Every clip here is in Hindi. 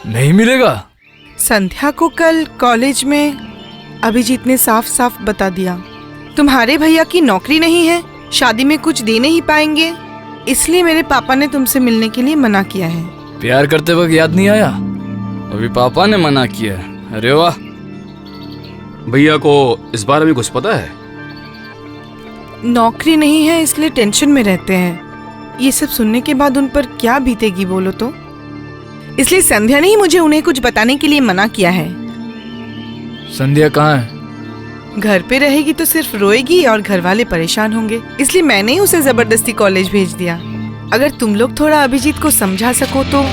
नहीं मिलेगा? संध्या को कल कॉलेज में अभिजीत ने साफ साफ बता दिया, तुम्हारे भैया की नौकरी नहीं है, शादी में कुछ दे नहीं पाएंगे, इसलिए मेरे पापा ने तुमसे मिलने के लिए मना किया है। प्यार करते वक्त याद नहीं आया? अभी पापा ने मना किया। अरे वाह। भैया को इस बारे में कुछ पता है? नौकरी नहीं है इसलिए टेंशन में रहते हैं। ये सब सुनने के बाद उन पर क्या बीतेगी बोलो तो। इसलिए संध्या ने ही मुझे उन्हें कुछ बताने के लिए मना किया है। संध्या कहाँ है? घर पे रहेगी तो सिर्फ रोएगी और घर वाले परेशान होंगे, इसलिए मैंने ही उसे जबरदस्ती कॉलेज भेज दिया। अगर तुम लोग थोड़ा अभिजीत को समझा सको तो।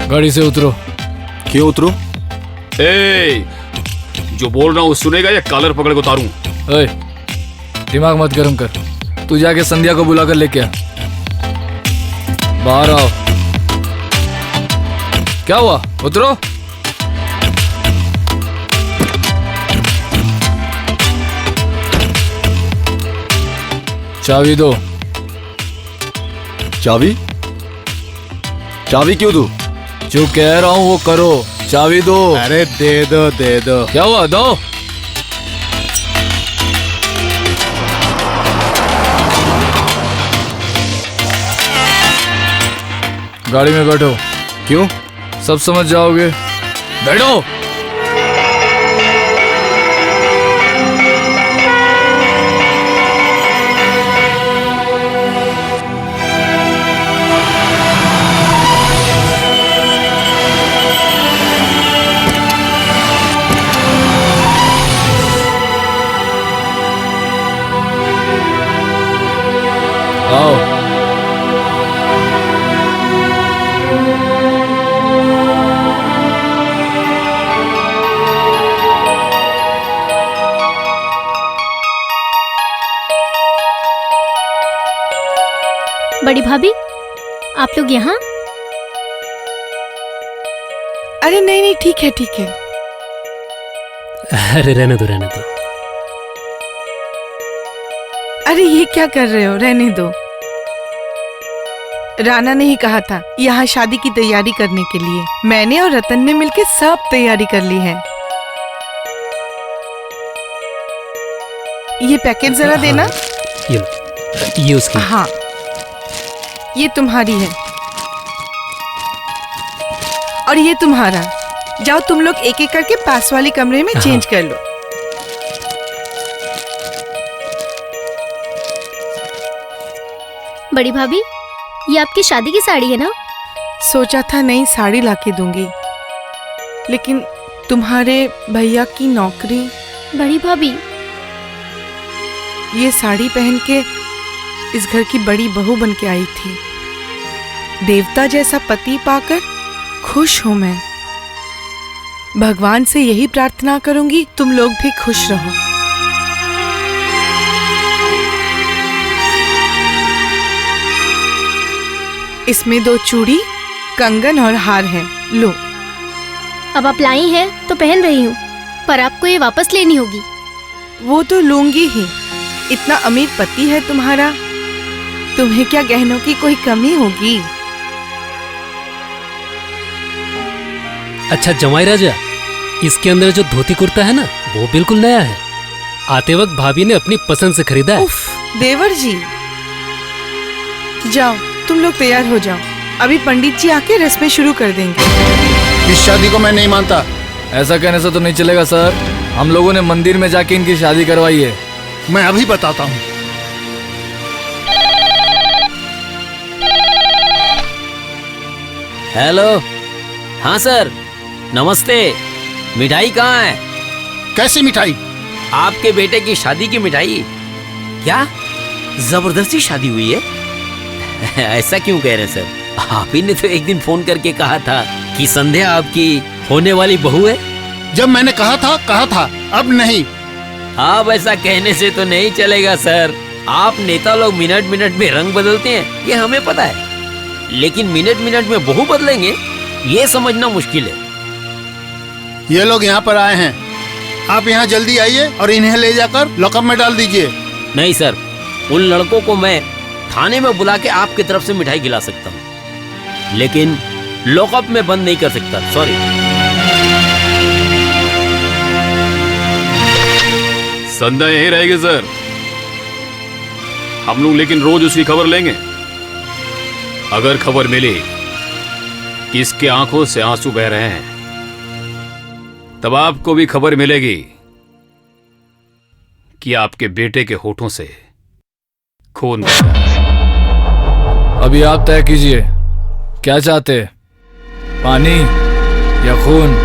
गाड़ी से उतरो। क्यों उतरो? जो बोल रहा हूँ सुनेगा या कॉलर पकड़ के उतारूं? दिमाग मत गरम कर। तू जाके संध्या को बुलाकर लेके आ। बाहर आओ। क्या हुआ? उतरो। चाबी दो। चाबी? चाबी क्यों दूं? जो कह रहा हूँ वो करो। चाबी दो। अरे दे दो। क्या हुआ? दो। गाड़ी में बैठो। क्यों? सब समझ जाओगे। बैठो। आओ। बड़ी भाभी, आप लोग यहाँ? अरे नहीं, ठीक है। अरे रहने दो। अरे ये क्या कर रहे हो? रहने दो। राना ने ही कहा था यहाँ शादी की तैयारी करने के लिए। मैंने और रतन ने मिलकर सब तैयारी कर ली है। ये पैकेट जरा देना। ये उसकी। हाँ, ये तुम्हारी है और ये तुम्हारा। जाओ तुम लोग एक एक करके पास वाले कमरे में चेंज कर लो। बड़ी भाभी, ये आपकी शादी की साड़ी है ना? सोचा था नई साड़ी लाके दूंगी, लेकिन तुम्हारे भैया की नौकरी। बड़ी भाभी, ये साड़ी पहन के इस घर की बड़ी बहू बन के आई थी। देवता जैसा पति पाकर खुश हूं मैं। भगवान से यही प्रार्थना करूंगी तुम लोग भी खुश रहो। इसमें 2 चूड़ी, कंगन और हार है, लो। अब आप लाई हैं तो पहन रही हूँ, पर आपको ये वापस लेनी होगी। वो तो लूंगी ही, इतना अमीर पति है तुम्हारा, तुम्हें क्या गहनों की कोई कमी होगी? अच्छा जमाई राजा, इसके अंदर जो धोती कुर्ता है ना, वो बिल्कुल नया है। आते वक्त भाभी ने अपनी पसंद से खरीदा है। उफ, देवर जी, जाओ तुम लोग तैयार हो जाओ, अभी पंडित जी आके रस्में शुरू कर देंगे। इस शादी को मैं नहीं मानता। ऐसा कहने से तो नहीं चलेगा सर, हम लोगों ने मंदिर में जाके इनकी शादी करवाई है। मैं अभी बताता हूँ। हेलो। हाँ सर, नमस्ते। मिठाई कहाँ है? कैसी मिठाई? आपके बेटे की शादी की मिठाई। क्या जबरदस्ती शादी हुई है? ऐसा क्यों कह रहे हैं सर? आप ही ने तो एक दिन फोन करके कहा था कि संध्या आपकी होने वाली बहू है। जब मैंने कहा था, अब नहीं। आप ऐसा कहने से तो नहीं चलेगा सर। आप नेता लोग मिनट मिनट में रंग बदलते हैं ये हमें पता है, लेकिन मिनट मिनट में बहू बदलेंगे ये समझना मुश्किल है। ये लोग यहाँ पर आए हैं, आप यहाँ जल्दी आइए और इन्हें ले जाकर लॉकअप में डाल दीजिए। नहीं सर, उन लड़कों को मैं थाने में बुला के आपकी तरफ से मिठाई खिला सकता हूँ, लेकिन लॉकअप में बंद नहीं कर सकता। सॉरी। संध्या यहीं रहेगी सर, हम लोग लेकिन रोज उसकी खबर लेंगे। अगर खबर मिली कि इसके आंखों से आंसू बह रहे हैं, तब आपको भी खबर मिलेगी कि आपके बेटे के होठों से खून बह रहा है। अभी आप तय कीजिए, क्या चाहते, पानी या खून?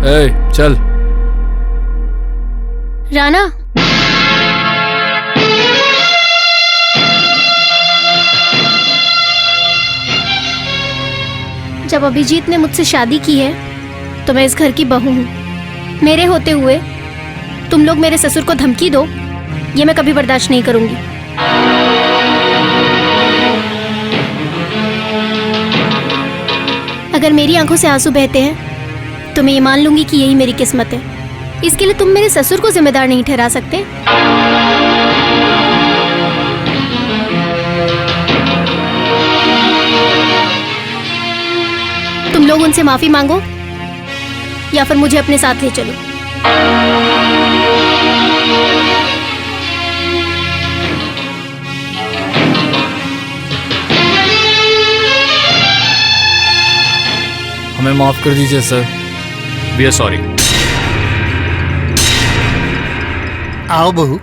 ए, चल। राणा, जब अभिजीत ने मुझसे शादी की है तो मैं इस घर की बहू हूँ। मेरे होते हुए तुम लोग मेरे ससुर को धमकी दो, ये मैं कभी बर्दाश्त नहीं करूंगी। अगर मेरी आंखों से आंसू बहते हैं तो मैं ये मान लूंगी कि यही मेरी किस्मत है। इसके लिए तुम मेरे ससुर को जिम्मेदार नहीं ठहरा सकते। तुम लोग उनसे माफी मांगो या फिर मुझे अपने साथ ले चलो। हमें माफ कर दीजिए सर। We are sorry. आओ बहू।